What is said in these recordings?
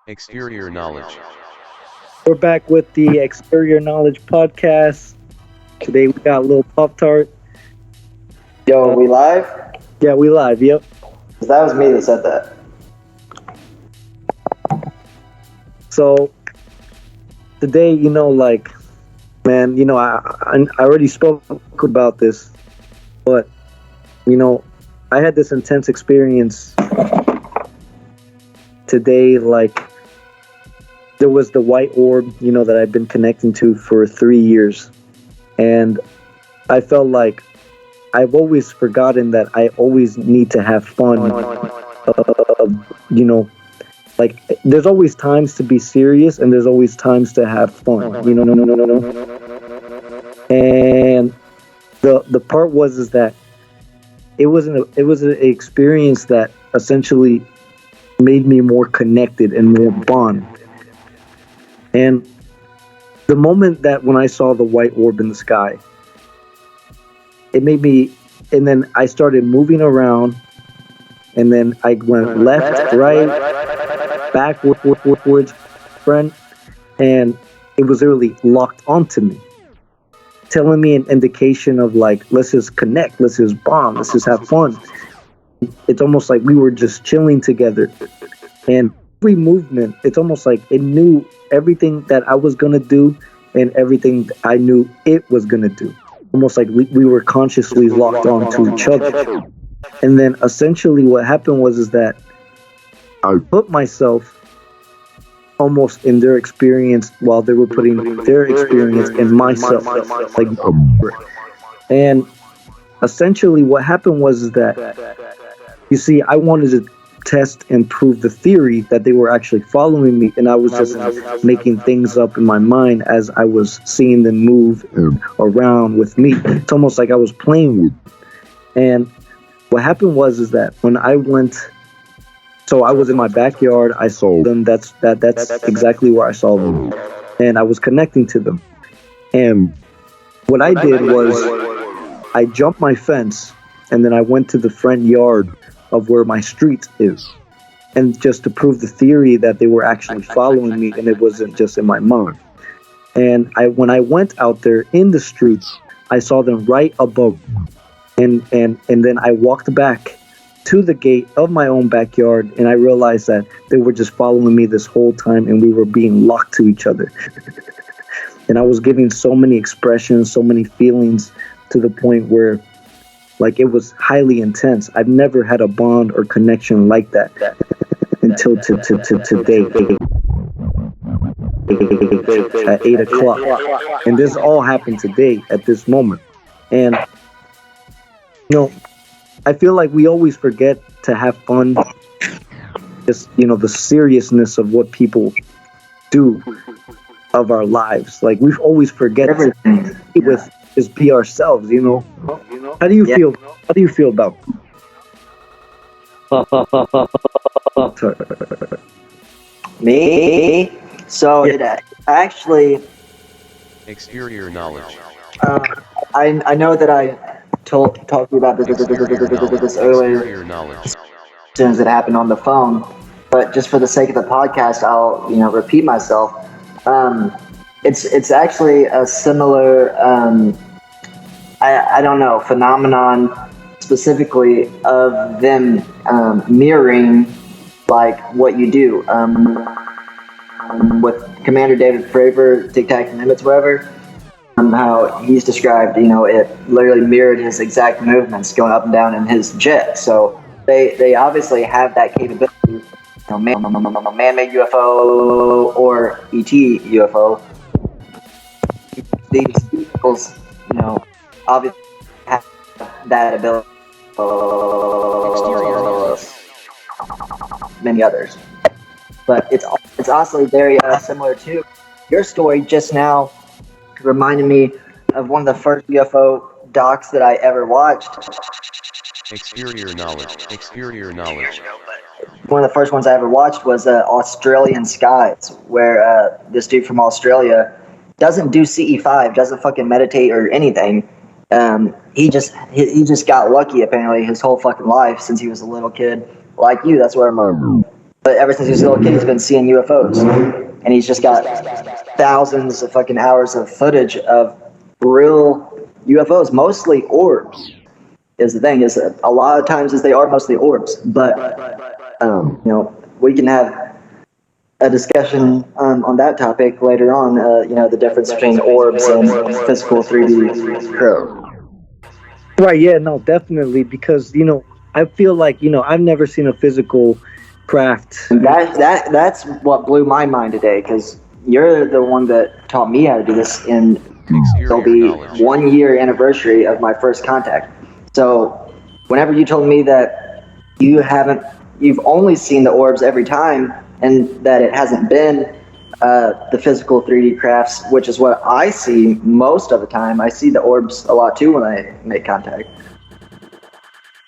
Exterior knowledge. We're back with the Exterior Knowledge podcast. Today we got a little Poptart. Yo, we live? Yeah, we live. Yep. 'Cause that was me that said that. So today, man, I already spoke about this, but I had this intense experience today. Like there was the white orb, that I've been connecting to for 3 years, and I felt like I've always forgotten that I always need to have fun. You know, like there's always times to be serious, and there's always times to have fun. And the part is that it was an experience that essentially made me more connected and more bond. And the moment that when I saw the white orb in the sky, it made me, and then I started moving around, and then I went left, right, backwards, front, and it was really locked onto me, telling me an indication of like, let's just connect, let's just bond, let's just have fun. It's almost like we were just chilling together, and every movement, it's almost like it knew everything that I was gonna do and everything I knew it was gonna do. Almost like we were consciously locked on to each other. And then essentially what happened is that I put myself almost in their experience while they were putting their experience in myself. Like, and essentially what happened is that, you see, I wanted to test and prove the theory that they were actually following me, and I was just making things up in my mind as I was seeing them move around with me. It's almost like I was playing with them. And what happened is that when I went, so I was in my backyard, I saw them. That's exactly where I saw them, and I was connecting to them. And what I did was I jumped my fence, and then I went to the front yard of where my street is, and just to prove the theory that they were actually following me and it wasn't just in my mind. And when I went out there in the streets, I saw them right above me. And then I walked back to the gate of my own backyard, and I realized that they were just following me this whole time, and we were being locked to each other. And I was giving so many expressions, so many feelings, to the point where like it was highly intense. I've never had a bond or connection like that until today at 8 o'clock. And this all happened today at this moment. And I feel like we always forget to have fun. Just the seriousness of what people do of our lives. Like we always forget everything with just be ourselves. How do you feel? How do you feel about? Me? So it actually. Exterior knowledge. I know that I talked to you about this earlier. Exterior knowledge. As soon as it happened on the phone, but just for the sake of the podcast, I'll repeat myself. It's actually a similar I don't know phenomenon specifically of them mirroring like what you do with Commander David Fravor, Tic Tac Limits, whatever. How he's described, it literally mirrored his exact movements going up and down in his jet. So they obviously have that capability. Man-made UFO or ET UFO. These vehicles, obviously have that ability. Exterior knowledge. Many others, but it's honestly very similar to your story just now. Reminded me of one of the first UFO docs that I ever watched. Exterior knowledge. Exterior knowledge. One of the first ones I ever watched was Australian Skies, where this dude from Australia doesn't do CE5, doesn't fucking meditate or anything. He just got lucky apparently his whole fucking life since he was a little kid. Like you, that's what I'm. But ever since he was a little kid, he's been seeing UFOs, and he's just got thousands of fucking hours of footage of real UFOs, mostly orbs. Is the thing is that a lot of times they are mostly orbs, but we can have a discussion on that topic later on. The difference between orbs and physical 3D craft. Right, yeah, no, definitely, because I feel like I've never seen a physical craft. That's what blew my mind today, because you're the one that taught me how to do this, and it'll be 1 year anniversary of my first contact. So whenever you told me that you've only seen the orbs every time, and that it hasn't been the physical 3D crafts, which is what I see most of the time. I see the orbs a lot too when I make contact.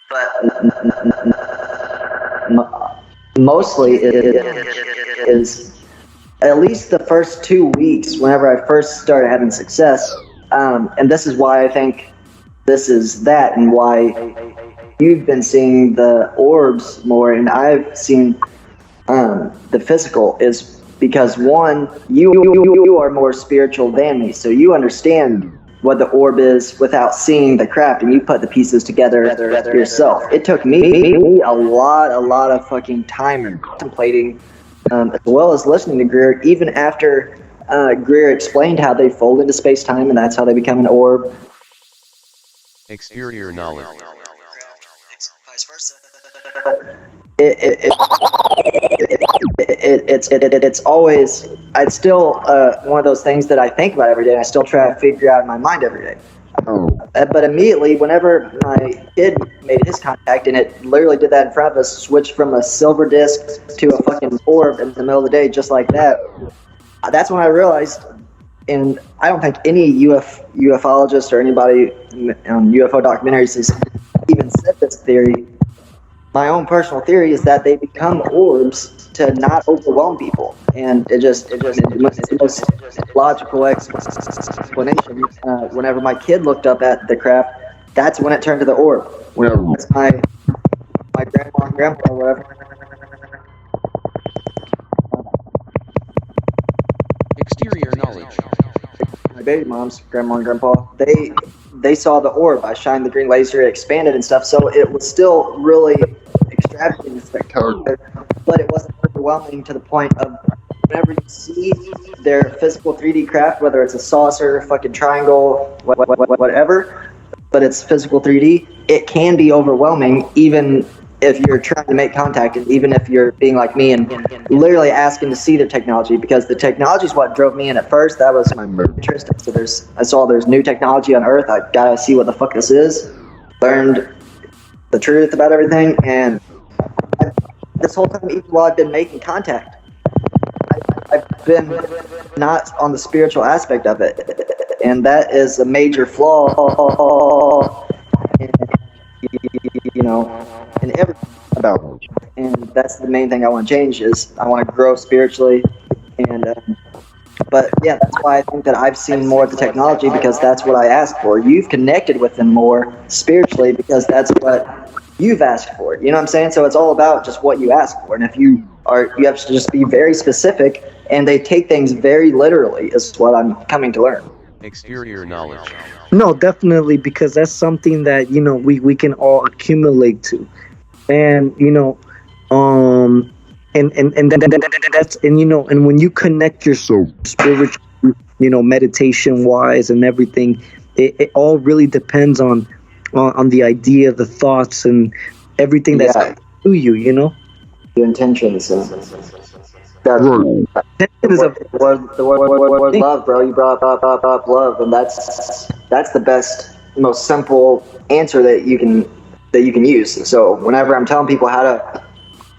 But mostly it is at least the first 2 weeks whenever I first started having success. And this is why I think this is that, and why you've been seeing the orbs more and I've seen the physical, is because one, you are more spiritual than me, so you understand what the orb is without seeing the craft, and you put the pieces together yourself. It took me a lot of fucking time and contemplating, as well as listening to Greer, even after Greer explained how they fold into space-time, and that's how they become an orb. Exterior knowledge. Vice versa. It's always, it's still one of those things that I think about every day, and I still try to figure out in my mind every day. But immediately, whenever my kid made his contact, and it literally did that in front of us, switched from a silver disc to a fucking orb in the middle of the day, just like that, that's when I realized, and I don't think any ufologist or anybody on UFO documentaries has even said this theory. My own personal theory is that they become orbs to not overwhelm people, and it's the most logical explanation. Whenever my kid looked up at the craft, that's when it turned to the orb. That's my grandma and grandpa or whatever. Exterior knowledge. My baby mom's grandma and grandpa, they saw the orb. I shined the green laser, it expanded and stuff, so it was still really extravagant and spectacular, but it wasn't overwhelming to the point of whenever you see their physical 3D craft, whether it's a saucer, fucking triangle, whatever, but it's physical 3D, it can be overwhelming even if you're trying to make contact, and even if you're being like me and literally asking to see the technology, because the technology is what drove me in at first. That was my interest. So I saw there's new technology on Earth. I gotta see what the fuck this is. Learned the truth about everything, and this whole time, even while I've been making contact, I've been not on the spiritual aspect of it, and that is a major flaw in everything about it. And that's the main thing I want to change, is I want to grow spiritually. And but yeah, that's why I think that I've seen more of the technology, because that's what I asked for. You've connected with them more spiritually because that's what you've asked for. You know what I'm saying? So it's all about just what you ask for. And if you have to just be very specific, and they take things very literally, is what I'm coming to learn. Exterior knowledge. No, definitely, because that's something that we can all accumulate to, and and when you connect yourself spiritually, meditation wise and everything, it all really depends on the idea, the thoughts, and everything that's to you. Your intentions. The word love, bro. You brought up love, and that's the best, most simple answer that you can use. So whenever I'm telling people how to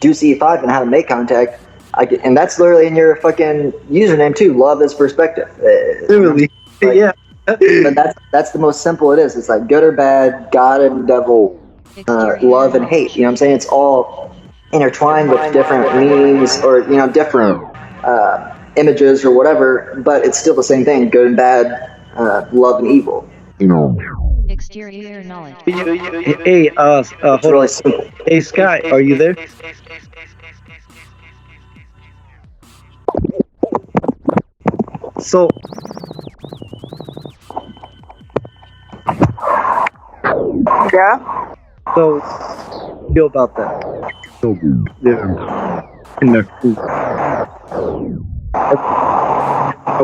do CE5 and how to make contact, and that's literally in your fucking username too. Love is perspective. Literally, yeah. But that's the most simple it is. It's like good or bad, God and devil, love and hate. You know what I'm saying? It's all intertwined with different meanings, or different images or whatever, but it's still the same thing: good and bad, love and evil. Exterior knowledge. Hey, hold really on. simple. Hey, Sky, are you there? So Yeah. so feel about that. So yeah. In their food.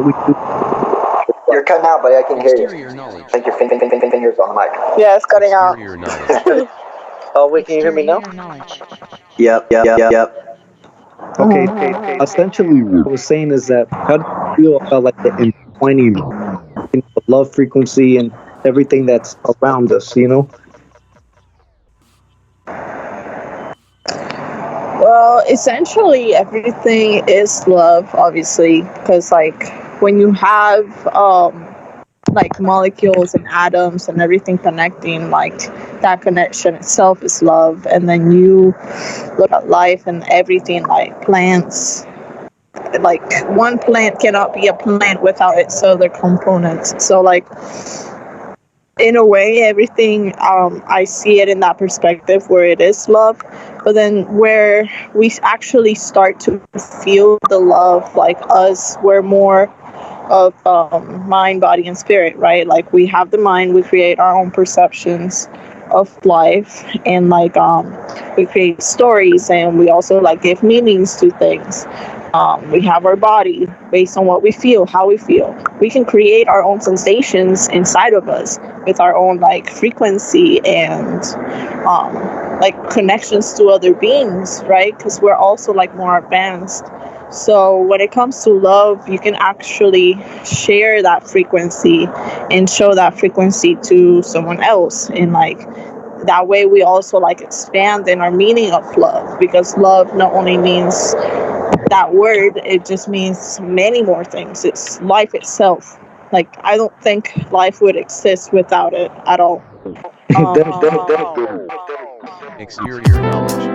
We do. You're cutting out, buddy. I can hear you. Exterior knowledge. I think your fingers on the mic. Yeah, it's cutting out. Exterior knowledge. Oh wait, can you hear me now? Exterior knowledge. Yep. Okay. Essentially, what I was saying is that how do you feel about like the entwining, the love frequency and everything that's around us? You know. Well, essentially everything is love, obviously, because like when you have like molecules and atoms and everything connecting, like that connection itself is love. And then you look at life and everything, like plants, like one plant cannot be a plant without its other components. So like in a way, everything, I see it in that perspective where it is love. But then where we actually start to feel the love, like us, we're more of mind, body, and spirit, right? Like we have the mind, we create our own perceptions of life, and like we create stories, and we also like give meanings to things. We have our body based on what we feel, how we feel. We can create our own sensations inside of us with our own like frequency and like connections to other beings, right? Because we're also like more advanced. So when it comes to love, you can actually share that frequency and show that frequency to someone else. And like that way we also like expand in our meaning of love, because love not only means that word, it just means many more things. It's life itself. Like I don't think life would exist without it at all. Exterior knowledge.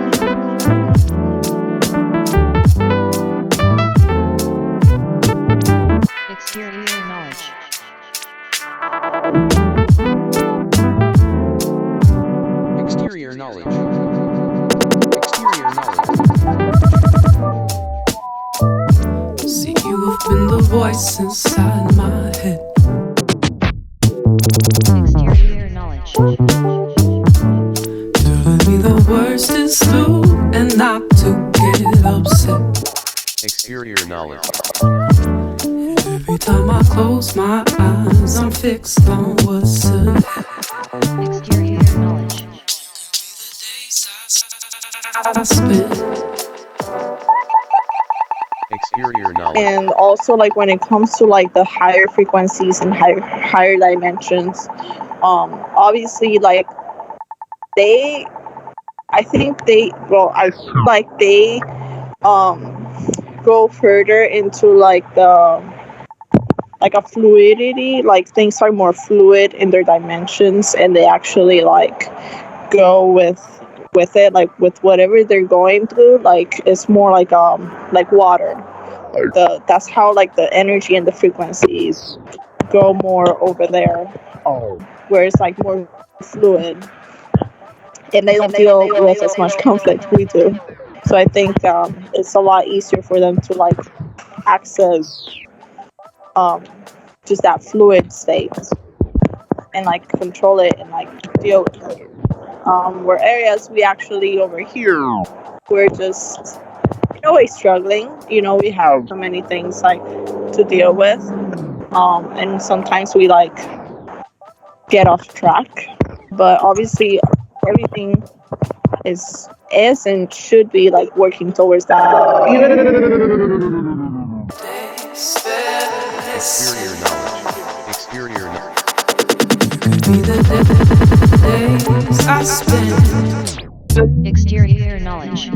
Exterior knowledge. Exterior knowledge. Exterior knowledge. See, you have been the voice inside my head. Exterior knowledge. Telling me the worst is through and not to get upset. Exterior knowledge. Every time I close my eyes, I'm fixed on what's ahead. Exterior knowledge. I spend. Exterior knowledge. And also like when it comes to like the higher frequencies and higher dimensions, obviously like I feel like they go further into like the like a fluidity, like things are more fluid in their dimensions, and they actually like go with it, like with whatever they're going through. Like it's more like water. That's how like the energy and the frequencies go more over there, where it's like more fluid, and they don't deal with as much conflict we do. So I think it's a lot easier for them to like access just that fluid state and like control it and like deal with it. Where areas we actually over here, we're just in a way struggling. You know, we have so many things like to deal with, and sometimes we like get off track. But obviously, everything is and should be like working towards that. Exterior knowledge. Exterior knowledge. Be the days I spend. Exterior knowledge.